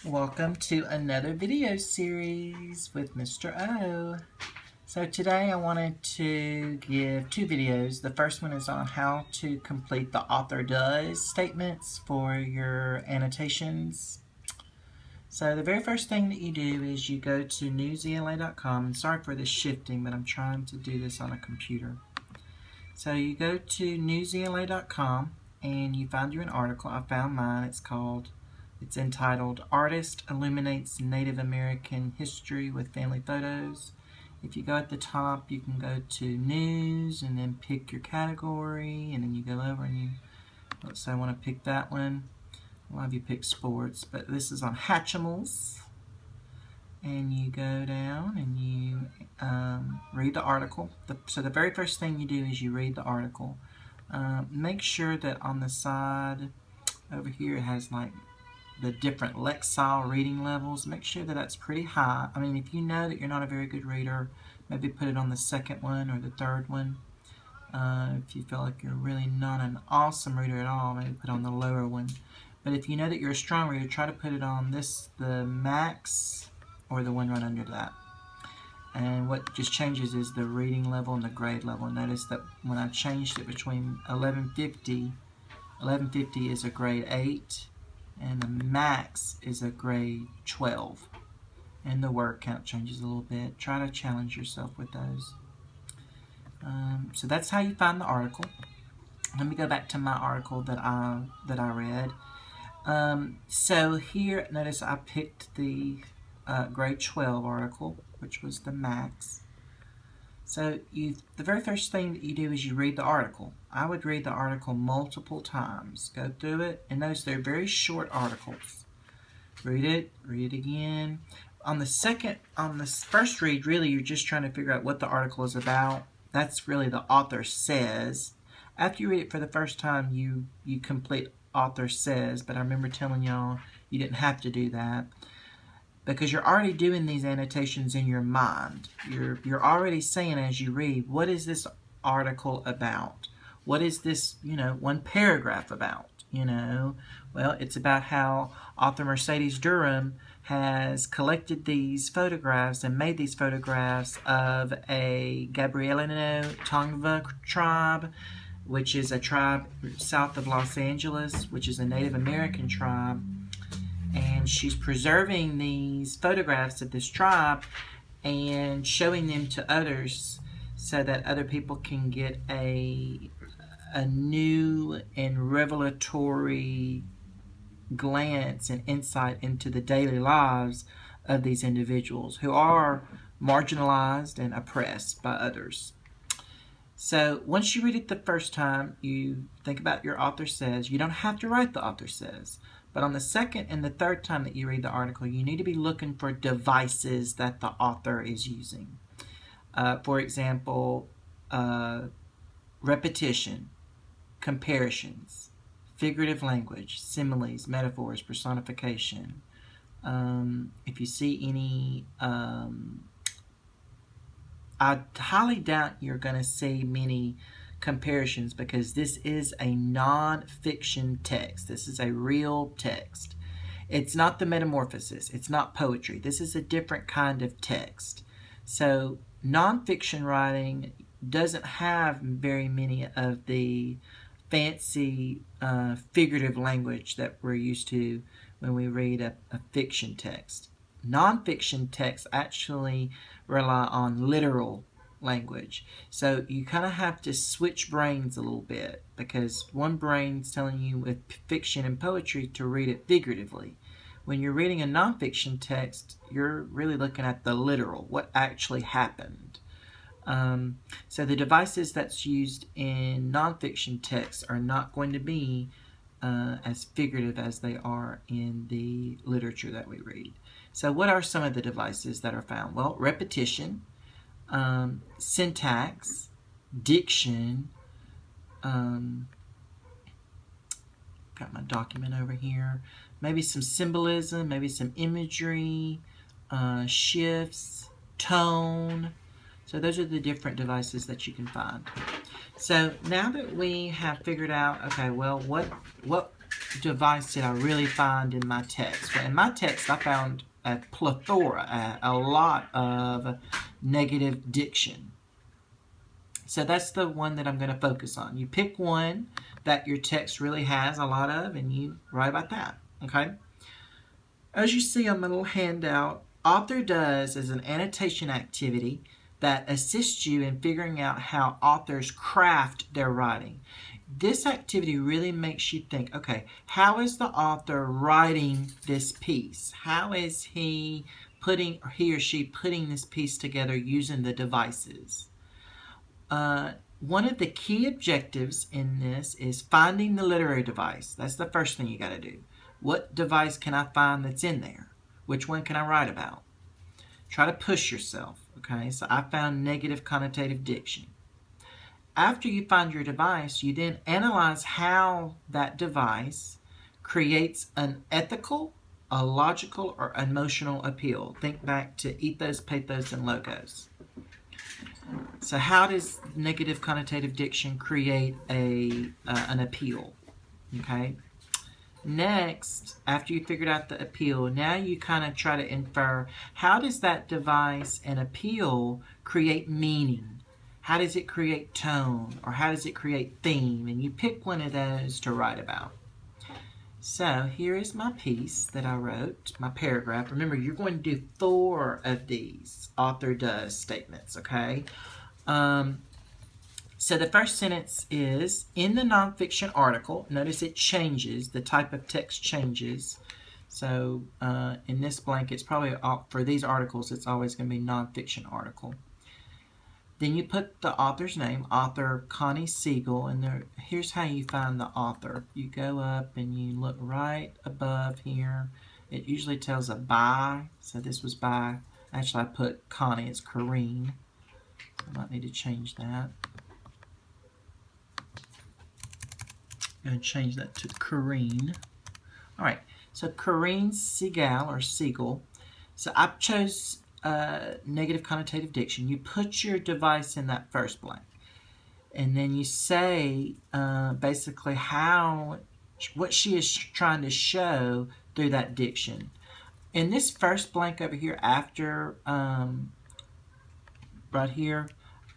Welcome to another video series with Mr. O. So today I wanted to give two videos. The first one is on how to complete the author does statements for your annotations. So the very first thing that you do is you go to newsela.com. And sorry for the shifting, but I'm trying to do this on a computer. So you go to newsela.com and you find you an article. I found mine. It's entitled Artist Illuminates Native American History with Family Photos. If you go at the top, you can go to News and then pick your category, and then you go over and let's say I want to pick that one. A lot of you pick sports, but this is on Hatchimals. And you go down and you read the article. So the very first thing you do is you read the article. Make sure that on the side over here it has like the different Lexile reading levels. Make sure that that's pretty high. I mean, if you know that you're not a very good reader, maybe put it on the second one or the third one. If you feel like you're really not an awesome reader at all, maybe put on the lower one. But if you know that you're a strong reader, try to put it on the max or the one right under that. And what just changes is the reading level and the grade level. Notice that when I changed it between 1150 is a grade 8, and the max is a grade 12. And the word count changes a little bit. Try to challenge yourself with those. So that's how you find the article. Let me go back to my article that I read. So here, notice I picked the grade 12 article, which was the max. So the very first thing that you do is you read the article. I would read the article multiple times. Go through it, and notice they're very short articles. Read it again. On the first read, really you're just trying to figure out what the article is about. That's really the author says. After you read it for the first time, you complete author says, but I remember telling y'all you didn't have to do that, because you're already doing these annotations in your mind. You're already saying as you read, what is this article about? What is this, one paragraph about? Well, it's about how author Mercedes Durham has collected these photographs and made these photographs of a Gabrielino Tongva tribe, which is a tribe south of Los Angeles, which is a Native American tribe. And she's preserving these photographs of this tribe and showing them to others so that other people can get a new and revelatory glance and insight into the daily lives of these individuals who are marginalized and oppressed by others. So once you read it the first time, you think about your author says. You don't have to write the author says. But on the second and the third time that you read the article, you need to be looking for devices that the author is using. For example, repetition, comparisons, figurative language, similes, metaphors, personification. If you see any, I highly doubt you're going to see many comparisons, because this is a non-fiction text. This is a real text. It's not the Metamorphosis. It's not poetry. This is a different kind of text. So non-fiction writing doesn't have very many of the fancy figurative language that we're used to when we read a fiction text. Non-fiction texts actually rely on literal language. So you kind of have to switch brains a little bit, because one brain's telling you with fiction and poetry to read it figuratively. When you're reading a nonfiction text, you're really looking at the literal, what actually happened. So the devices that's used in nonfiction texts are not going to be as figurative as they are in the literature that we read. So what are some of the devices that are found? Well, repetition, syntax, diction, got my document over here, maybe some symbolism, maybe some imagery, shifts, tone. So those are the different devices that you can find. So now that we have figured out, okay, well, what device did I really find in my text? Well, in my text, I found a plethora, a lot of negative diction. So that's the one that I'm going to focus on. You pick one that your text really has a lot of, and you write about that, okay? As you see on my little handout, Author Does is an annotation activity that assists you in figuring out how authors craft their writing. This activity really makes you think, okay, how is the author writing this piece? How is he or she putting this piece together using the devices? One of the key objectives in this is finding the literary device. That's the first thing you got to do. What device can I find that's in there? Which one can I write about? Try to push yourself, okay? So I found negative connotative diction. After you find your device, you then analyze how that device creates an ethical, a logical, or emotional appeal. Think back to ethos, pathos, and logos. So how does negative connotative diction create an appeal? Okay. Next, after you figured out the appeal, now you kind of try to infer, how does that device and appeal create meaning? How does it create tone? Or how does it create theme? And you pick one of those to write about. So here is my piece that I wrote, my paragraph. Remember, you're going to do 4 of these Author Does statements, okay? So the first sentence is, in the nonfiction article, notice it changes, the type of text changes. So in this blank, it's probably, for these articles, it's always going to be nonfiction article. Then you put the author's name, author Connie Siegel, and here's how you find the author. You go up and you look right above here. It usually tells a by, so this was by, actually I put Connie, it's Corrine. I might need to change that. I'm going to change that to Corrine. All right, so Corrine Siegel. So I chose negative connotative diction. You put your device in that first blank. And then you say basically what she is trying to show through that diction. In this first blank over here, after, right here,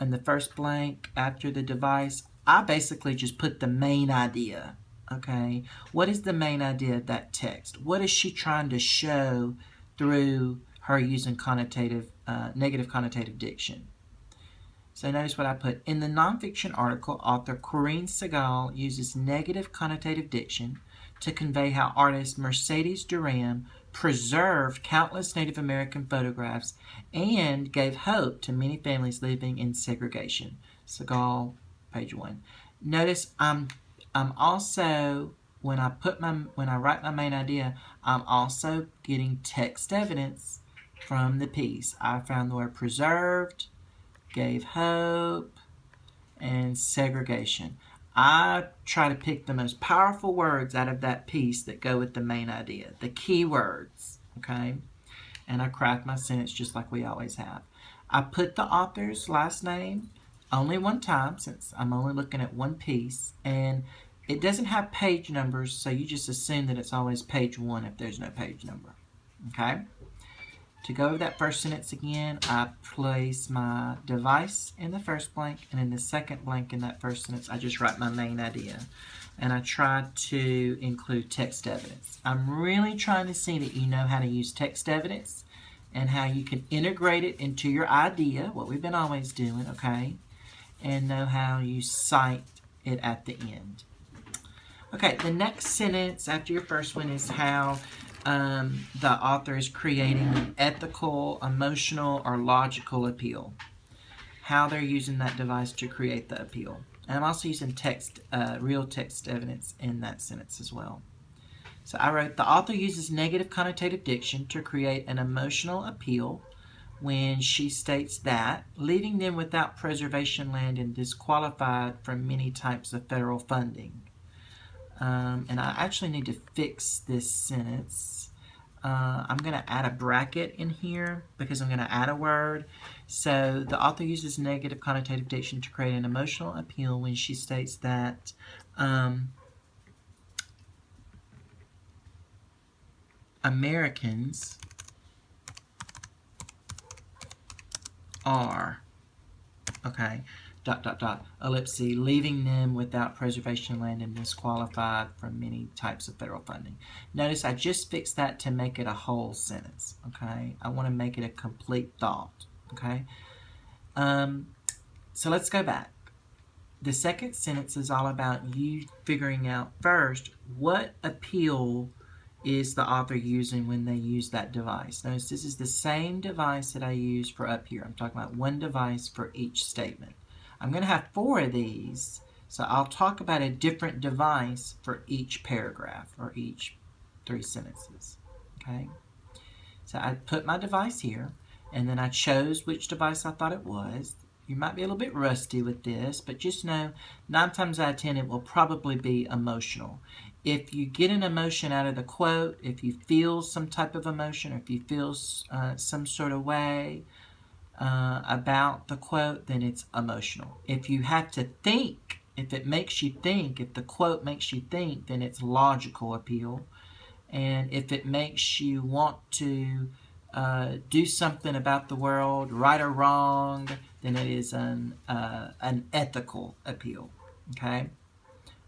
in the first blank, after the device, I basically just put the main idea, okay? What is the main idea of that text? What is she trying to show through her using negative connotative diction? So notice what I put. In the nonfiction article, author Corrine Siegel uses negative connotative diction to convey how artist Mercedes Durham preserved countless Native American photographs and gave hope to many families living in segregation. Siegel, page 1. Notice I'm also, when I write my main idea, I'm also getting text evidence from the piece. I found the word preserved, gave hope, and segregation. I try to pick the most powerful words out of that piece that go with the main idea, the key words, okay? And I craft my sentence just like we always have. I put the author's last name only one time, since I'm only looking at one piece, and it doesn't have page numbers, so you just assume that it's always page 1 if there's no page number, okay? To go over that first sentence again, I place my device in the first blank, and in the second blank in that first sentence, I just write my main idea. And I try to include text evidence. I'm really trying to see that you know how to use text evidence and how you can integrate it into your idea, what we've been always doing, okay? And know how you cite it at the end. Okay, the next sentence after your first one is how the author is creating an ethical, emotional, or logical appeal. How they're using that device to create the appeal. And I'm also using real text evidence in that sentence as well. So I wrote, the author uses negative connotative diction to create an emotional appeal when she states that, leaving them without preservation land and disqualified from many types of federal funding. And I actually need to fix this sentence. I'm going to add a bracket in here because I'm going to add a word. So the author uses negative connotative diction to create an emotional appeal when she states that Americans are, okay, ellipsis, leaving them without preservation land and disqualified from many types of federal funding. Notice I just fixed that to make it a whole sentence, okay? I want to make it a complete thought, okay? So let's go back. The second sentence is all about you figuring out first what appeal is the author using when they use that device. Notice this is the same device that I use for up here. I'm talking about one device for each statement. I'm going to have 4 of these, so I'll talk about a different device for each paragraph or each 3 sentences. Okay? So I put my device here, and then I chose which device I thought it was. You might be a little bit rusty with this, but just know 9 times out of 10 it will probably be emotional. If you get an emotion out of the quote, if you feel some type of emotion, or if you feel some sort of way about the quote, then it's emotional. If you have to think, if it makes you think, if the quote makes you think, then it's logical appeal. And if it makes you want to do something about the world, right or wrong, then it is an ethical appeal. Okay?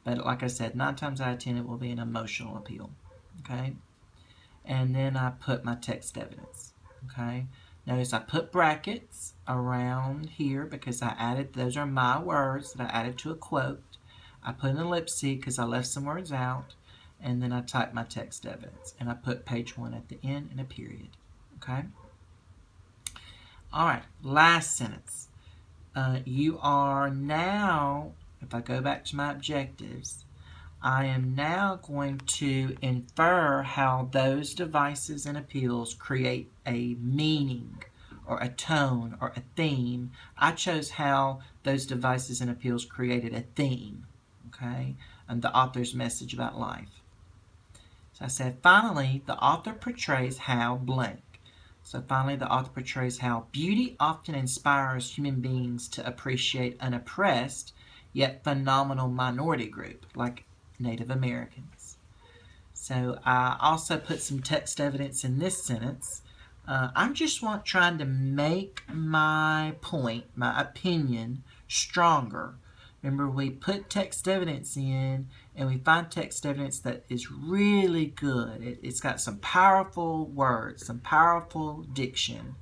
But like I said, 9 times out of 10 it will be an emotional appeal. Okay? And then I put my text evidence. Okay? Notice I put brackets around here because I added, those are my words that I added to a quote. I put an ellipsis because I left some words out. And then I type my text evidence. And I put page 1 at the end and a period. Okay? All right, last sentence. You are now, if I go back to my objectives, I am now going to infer how those devices and appeals create a meaning or a tone or a theme. I chose how those devices and appeals created a theme, okay, and the author's message about life. So I said, finally, the author portrays how blank. So finally, the author portrays how beauty often inspires human beings to appreciate an oppressed yet phenomenal minority group like Native Americans. So I also put some text evidence in this sentence. I'm just trying to make my point, my opinion, stronger. Remember, we put text evidence in, and we find text evidence that is really good. It's got some powerful words, some powerful diction,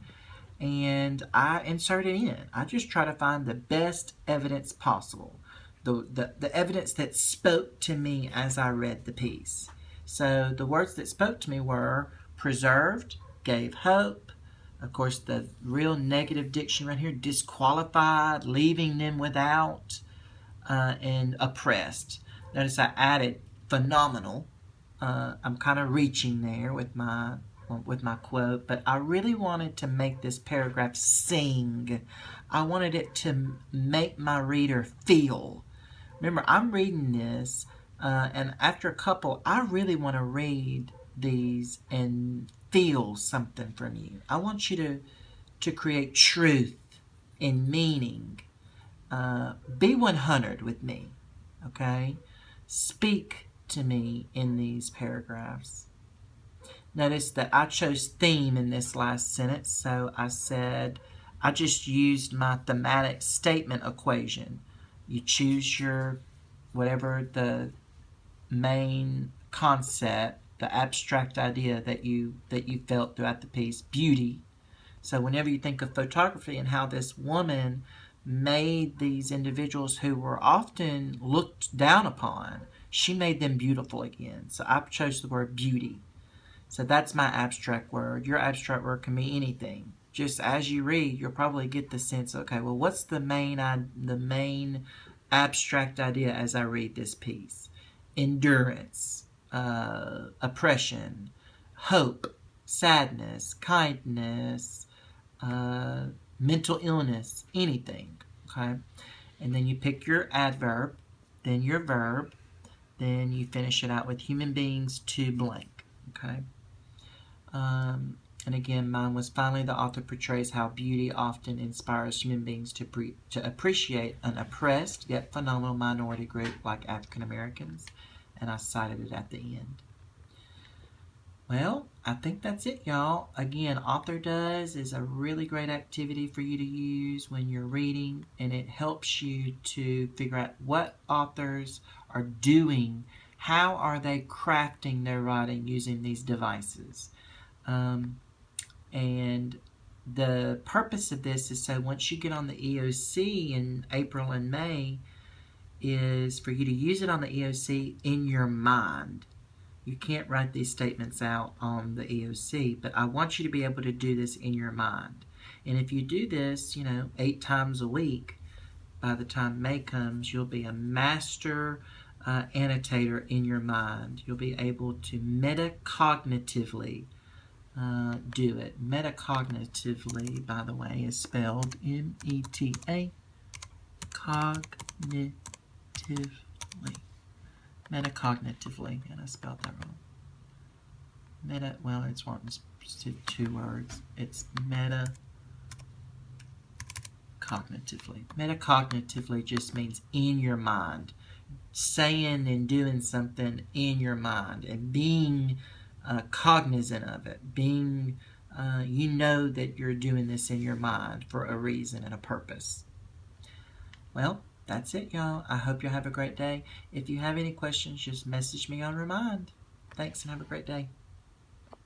and I insert it in. I just try to find the best evidence possible, the evidence that spoke to me as I read the piece. So the words that spoke to me were preserved, gave hope, of course the real negative diction right here, disqualified, leaving them without, and oppressed. Notice I added phenomenal. I'm kind of reaching there with my quote, but I really wanted to make this paragraph sing. I wanted it to make my reader feel. Remember, I'm reading this, and after a couple, I really want to read these and feel something from you. I want you to create truth and meaning. Be 100 with me, okay? Speak to me in these paragraphs. Notice that I chose theme in this last sentence, so I said I just used my thematic statement equation. You choose your, whatever the main concept, the abstract idea that you felt throughout the piece, beauty. So whenever you think of photography and how this woman made these individuals who were often looked down upon, she made them beautiful again. So I chose the word beauty. So that's my abstract word. Your abstract word can be anything. Just as you read, you'll probably get the sense, okay, well, what's the main abstract idea as I read this piece? Endurance, oppression, hope, sadness, kindness, mental illness, anything, okay? And then you pick your adverb, then your verb, then you finish it out with human beings to blank, okay? And again, mine was finally the author portrays how beauty often inspires human beings to appreciate an oppressed yet phenomenal minority group like African Americans, and I cited it at the end. Well, I think that's it, y'all. Again, Author Does is a really great activity for you to use when you're reading, and it helps you to figure out what authors are doing. How are they crafting their writing using these devices? And the purpose of this is so once you get on the EOC in April and May, is for you to use it on the EOC in your mind. You can't write these statements out on the EOC, but I want you to be able to do this in your mind. And if you do this, 8 times a week, by the time May comes, you'll be a master annotator in your mind. You'll be able to metacognitively do it. Metacognitively, by the way, is spelled M-E-T-A, cognitively. Metacognitively, and I spelled that wrong. It's one, it's 2 words. It's metacognitively. Metacognitively just means in your mind. Saying and doing something in your mind and being cognizant of it. Being, you know that you're doing this in your mind for a reason and a purpose. Well, that's it, y'all. I hope you'll have a great day. If you have any questions, just message me on Remind. Thanks and have a great day.